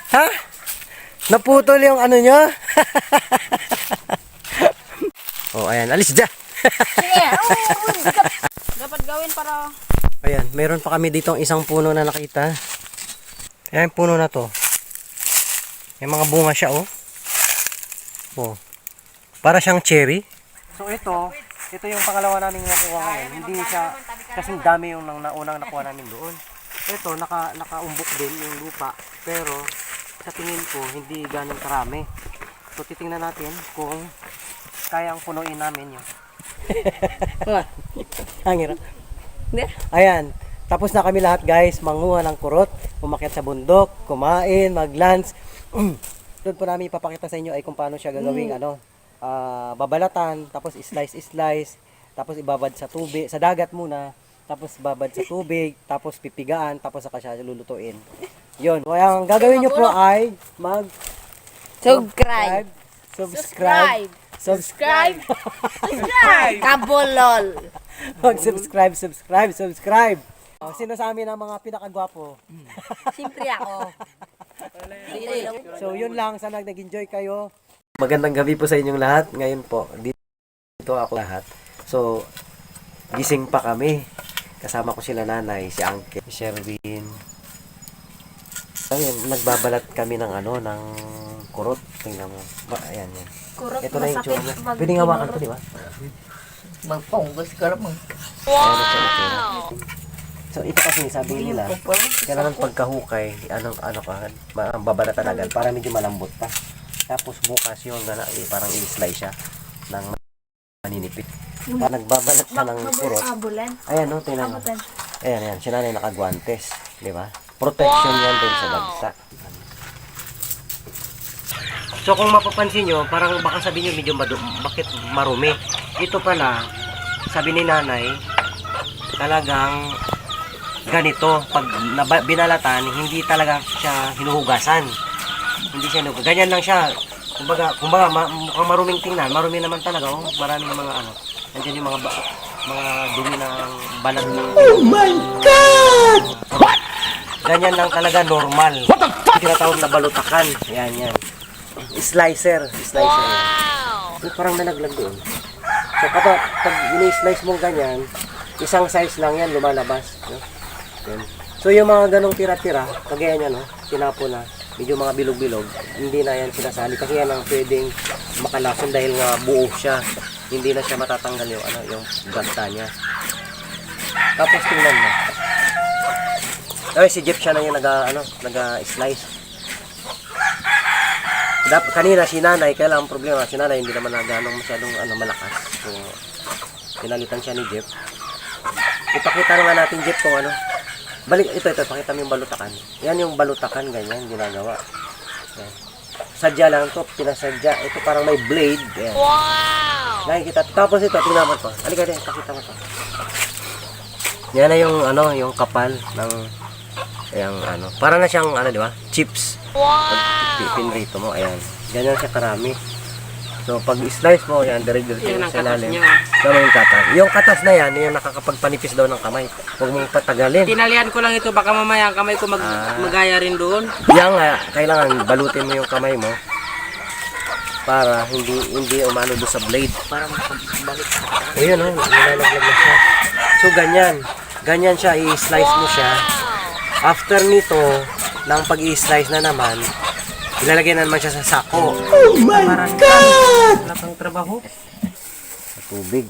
Ha? Naputol yung ano nyo? Oh, ayan. Alis dyan. Dapat gawin para... Ayan, meron pa kami dito isang puno na nakita. Ayan, puno na to. May mga bunga siya, oh. Oh. Para siyang cherry. So ito yung pangalawa namin nakuha ngayon. Hindi siya kasing dami yung unang nakuha namin doon. Ito, nakaumbok din yung lupa. Pero sa tingin ko, hindi ganun karami. So titingnan natin kung kayang punuin namin yun. Hangirap. Ayan. Tapos na kami lahat, guys. Manguha ng kurot. Umakyat sa bundok. Kumain. Mag-lunch. Doon po namin ipapakita sa inyo ay kung paano siya gagawing babalatan, tapos slice, tapos ibabad sa tubig, sa dagat muna, tapos babad sa tubig, tapos pipigaan, tapos saka siya lulutuin. Yun. Kaya ang gagawin nyo po ay subscribe. Kabolol. Subscribe. Oh, sino sa amin ang mga pinakagwapo? Siyempre ako. So yun lang, sana nag-enjoy kayo. Magandang gabi po sa inyong lahat. Ngayon po, dito ako lahat. So, gising pa kami. Kasama ko sila nanay, si Uncle, si Sherwin. Ayun, nagbabalat kami ng ng kurot. Tingnan mo. Ayan yan. Kurot, ito na yung tsura. Pwedeng hawakan ko, di ba? Magponggas ka naman. Wow! So, ito kasi sabi nila, kailangan pagkahukay, babalatan agad para medyo malambot pa. Tapos bukas yung parang i-slice siya ng maninipit. Nagbabalat siya ng kurot. Ayan, no, tingnan mo. Ayan, siya na nakagwantes. Di ba? Protection yan din sa dagsa. So, kung mapapansin nyo, parang baka sabihin nyo medyo bakit marumi. Ito pala, sabi ni nanay, talagang ganito. Pag binalatan, hindi talaga siya hinuhugasan. Hindi siya hinuhugasan. Ganyan lang siya. Kumbaga mukhang maruming tingnan. Marumi naman talaga. Oh. Maraming mga nandiyan yung mga dumi ng balat. Oh my God! What? Ganyan lang talaga normal. What the fuck? Tinatawag na balutakan. Yan. Slicer. Wow! Parang nalaglag doon. So kapag ini-slice mo ganyan, isang size lang yan lumalabas. No? Yan. So yung mga ganong tira-tira, kagaya niya, no? Tinapo na, medyo mga bilog-bilog, hindi na yan sinasali. Kasi yan ang pwedeng makalason dahil nga buo siya. Hindi na siya matatanggal yung, yung ganta niya. Tapos tingnan mo. Ay, si Jeff siya na yung naga-slice. Kanina si nanay, kaya lang ang problema, si nanay hindi naman ganong masyadong malakas. So, pinalitan siya ni Jeff. Ipakita na nga natin, Jeff, kung balik, ito, pakita mo yung balutakan. Yan yung balutakan, ganyan, ginagawa. Yan. Sadya lang to, pinasadya. Ito parang may blade. Yan. Wow! Nakikita. Tapos ito, tingnan mo to. Halika din, pakita mo to. Yan na yung, yung kapal ng, para na siyang, di ba? Chips. Wow! Pinrito mo, ayan. Ganyan siya karami. So, pag slice mo, yan, dire-diretso sa ilalim. Tama yung katas. Yung katas na yan, yung nakakapagpanipis daw ng kamay. Huwag mong patagalin. Tinalian ko lang ito, baka mamaya ang kamay ko magaya rin doon. Yan nga, kailangan balutin mo yung kamay mo para hindi umano doon sa blade. Para makabalik. Ayun, nilalaglag na siya. So, ganyan siya, i-slice mo siya. After nito, ng pag-i-slice na naman, ilalagay na naman siya sa sako. Oh my God! Wala kang trabaho. Sa tubig.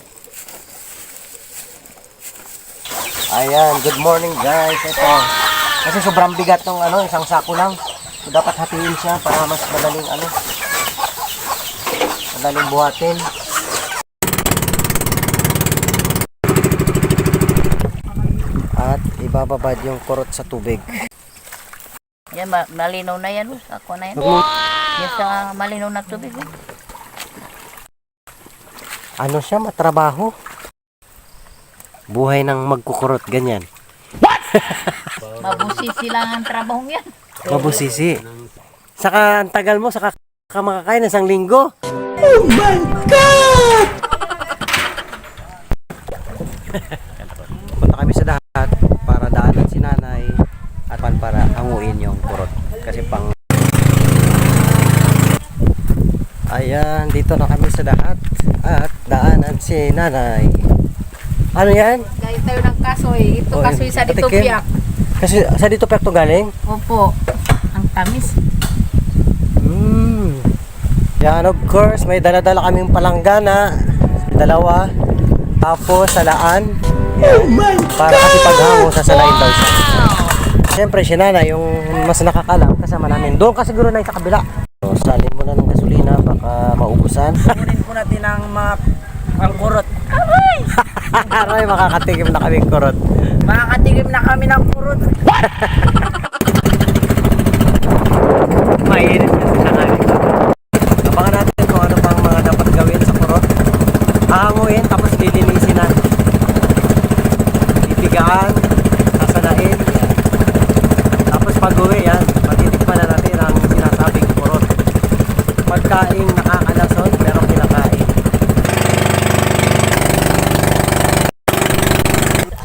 Ayan, good morning guys. Ito. Kasi sobrang bigat ng isang sako lang. So dapat hatiin siya para mas madaling madaling buhatin. At ibababad yung kurot sa tubig. Yan, malinaw na yan. Ako na yan. Yan sa malinaw na tubig. Ano siya, matrabaho. Buhay ng magkukurot, ganyan. What? Mabusisi lang ang trabahong yan. Mabusisi. Saka ang tagal mo, saka ka makakain ng 1 linggo. Oh my God! Punta kami sa dagat para Nandito na kami sa lahat at daanan si nanay. Ano yan? Gaya tayo ng kasoy. Ito Oh, kasoy sa dito Ate Kim? piyak. Kasi sa dito pa ito galing? Opo. Ang tamis. Yan, of course, may dala-dala kaming palanggana. Dalawa. Tapos, salaan. Yan. Para kasi paghango sa salain daw siya. Siyempre, si nanay, yung mas nakakalam, kasama namin. Doon ka siguro na sa kabila. So, salin mo na ng gasolina, baka maubusan. Kunin po natin ang mga pangkurot. Aray, makakatikim na kaming kurot. Makakatigim na kami ng kurot. Mainit kasi sa kanin. Abangan natin kung ano pang mga dapat gawin sa kurot. Hahanguin, tapos lilinisin na. Titigaan, sasanain. Yan. Tapos pag-uwi, yan. Matitikpan na natin ang sinasabing kurot. Pagkain nakakalason, pero kinakain.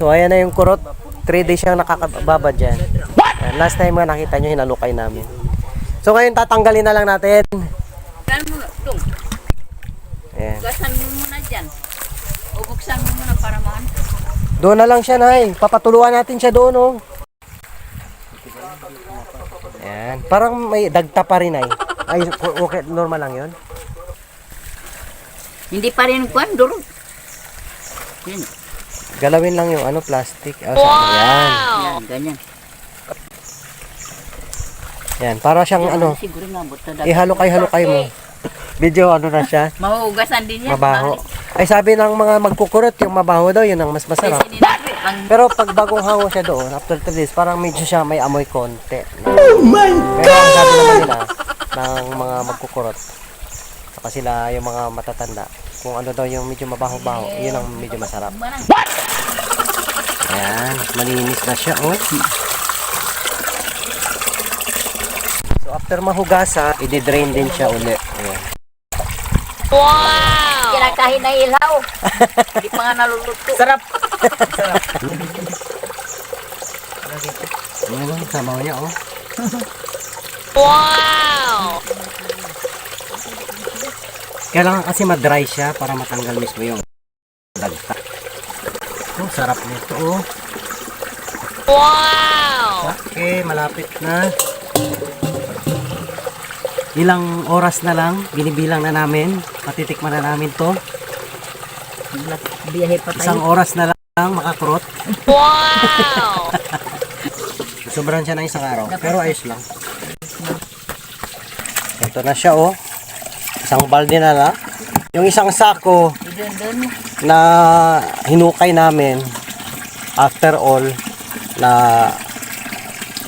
So ayan na yung kurot. 3 days siyang nakakababa dyan. Ayan, last time nga nakita nyo, hinalukay namin. So ngayon tatanggalin na lang natin. Saan mo na? Dong. Ayan. Gasan mo muna dyan. O buksan mo muna para maan. Doon na lang siya, Nay. Papatuluan natin siya doon, oh. Ayan. Parang may dagta pa rin, Nay. Ay, okay, normal lang yun. Hindi pa rin kuwan, durog. Yan. Galawin lang yung plastic. Oh, ayan. Yan, ganyan. Ayan, para siyang Siguro nga, buta dati. ihalukay-halukay mo. Video na siya. Mahugasan din yan. Mabaho. Ay, sabi ng mga magkukurot, yung mabaho daw, yun ang mas masarap. Kasi ninabi, ang Pero pag bagong hango siya doon, after 3 days, parang medyo siya may amoy konti. Oh my God! Pero ang sabi naman nila, ng mga magkukurot, saka sila yung mga matatanda, kung ano daw yung medyo mabaho-baho, yun ang medyo masarap. barang. Ayan, malinis na siya, oh. So after mahugasa, i-drain din siya ulit. Ayan. Kinakain na ilaw. Hindi pa nga naluluto. Sarap. Sarap. Ayan ang sabaw niya, oh. Kailangan kasi ma-dry siya para matanggal mismo yung dagta. Oh, sarap nito, oh. Okay, malapit na. Ilang oras na lang, binibilang na namin. Patitikman na namin to. Biyahe pa Isang tayo. oras na lang makakurot. Sobrang siya ng isang araw. Pero ayos lang. Ito na siya, oh. Isang balde na lang. Yung isang sako Doon. na hinukay namin, after all, na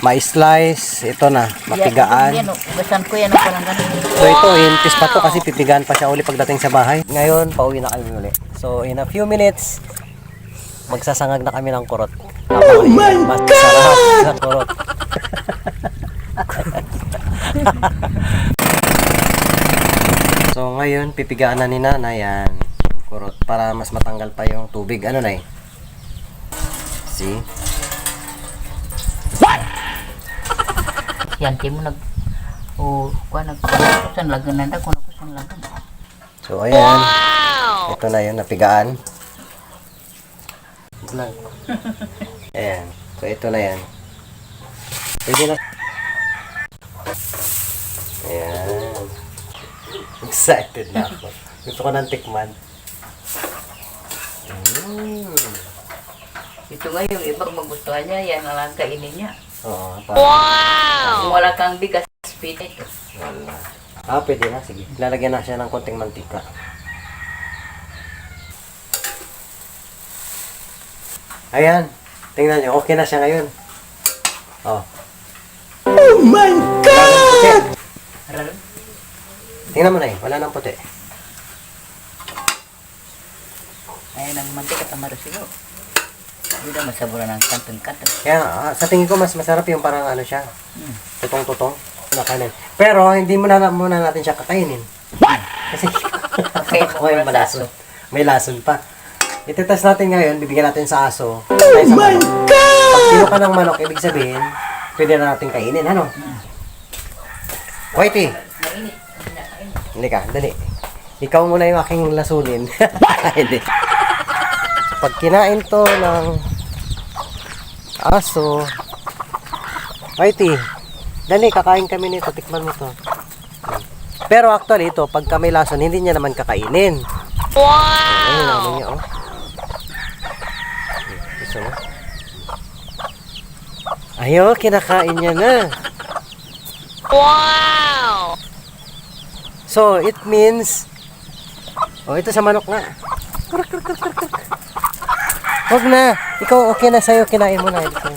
ma-slice, ito na, mapigaan. Yan, ugasan ko yan. Parang ganun. So ito, hintis pa to kasi pipigaan pa siya uli pagdating sa bahay. Ngayon, pauwi na kami uli. So in a few minutes, magsasangag na kami ng kurot. Oh my God! Masarap sa kurot. So ngayon, pipigaan na ni Nana yan. Yung kurot para mas matanggal pa yung tubig. Ano na See? Yan, di mo nag... O, kuha nagkusan lagan na kung nakusan lagan. So ayan. Ito na yun, napigaan. Ayan. So ito na yan. Pwede na. Ayan. Excited na ako. Gusto ko ng tikman. Ito nga yung ibang magustuhan niya, yan na lang kainin niya. Oo. Kung wala kang bigas, pwede ito. Wala. Pwede na. Sige. Lalagyan na siya ng konting mantika. Ayan. Tingnan nyo. Okay na siya ngayon. Oh. Oh my God! Tingnan mo na wala nang puti. Ayan ang mantika tamaro siguro. Hindi na masaburan ng kantong-kantong. Kaya sa tingin ko mas masarap yung parang ano siya. Tutong-tutong na kanin. Pero hindi muna natin siya kakainin. Kasi Okay, may malason. May lason pa. Itetest natin ngayon, bibigyan natin sa aso. Oh my God! Pag kilo ka ng manok, ibig sabihin, pwede na natin kainin, ano? Whitey! Mainit. Hindi ka, dali. Ikaw muna yung aking lasunin. Hindi. Pag kinain to ng aso, Whitey, dali, kakain kami nito. Tikman mo to. Pero actually, ito, pag kami lason, hindi niya naman kakainin. Wow! Ayun, naman niya, oh. Gusto mo? Ayo, kinakain niya na. Wow! So, it means, oh, ito sa manok nga. Huwag na. Ikaw, okay na sa'yo. Kinain mo na. Ito.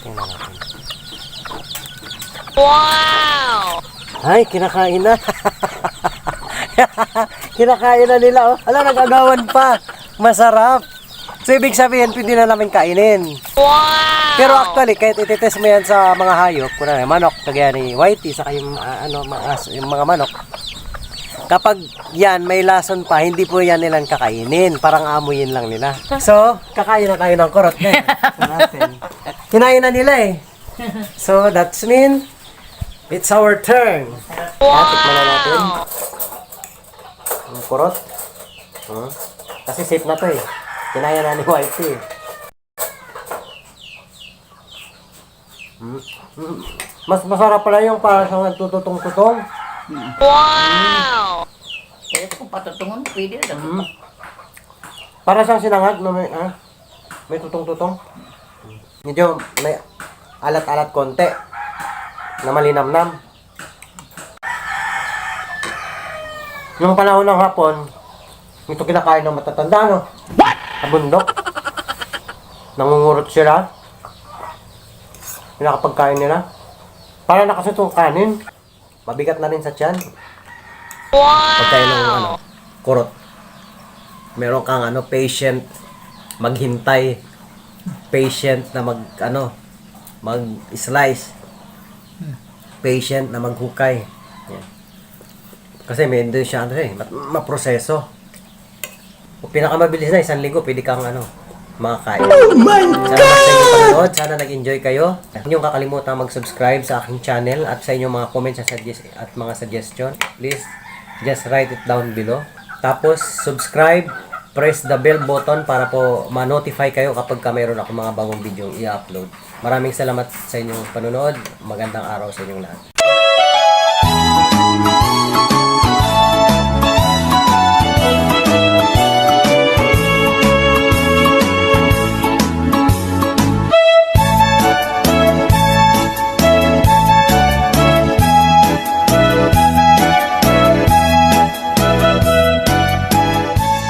Tingnan natin. Wow! Ay, kinakain na. Kinakain na nila, oh. Ala, nag-agawan pa. Masarap. So, ibig sabihin, pwede na namin kainin. Wow! Pero actually, kahit ititest mo yan sa mga hayop, kunwari, manok, kagaya ni Whitey, saka yung, yung mga manok, kapag yan, may lason pa, hindi po yan nilang kakainin. Parang amuyin lang nila. So, kakain na tayo ng kurot. Kinain na nila eh. So, that's mean, it's our turn. Wow! Tikman na natin. Ang kurot. Kasi safe na to eh. Kinaya na ni Whitey. Mas masarap pala yung para sa nagtututong-tutong. Wow! Kaya kung patutungon, pwede na. Para siyang sinangag na may tutong-tutong. Medyo may alat-alat konti na malinamnam. Nung panahon ng hapon, ito kinakain ng matatanda, no? What? Sa bundok. Nangungurot sila. Pinakapagkain nila. Para na kasi itong kanin. Mabigat na rin sa tiyan. Wow! Pagkain ng kurot. Meron kang patient maghintay. Patient na mag-slice. Patient na maghukay. Yan. Kasi may doon siya maproseso. Kung pinakamabilis na 1 linggo, pwede kang makakain. Oh my God! Sana nag-enjoy kayo. Huwag niyong kakalimutan mag-subscribe sa aking channel at sa inyong mga comments at mga suggestion. Please, just write it down below. Tapos, subscribe, press the bell button para po ma-notify kayo kapag mayroon ako mga bagong video i-upload. Maraming salamat sa inyong panonood. Magandang araw sa inyong lahat.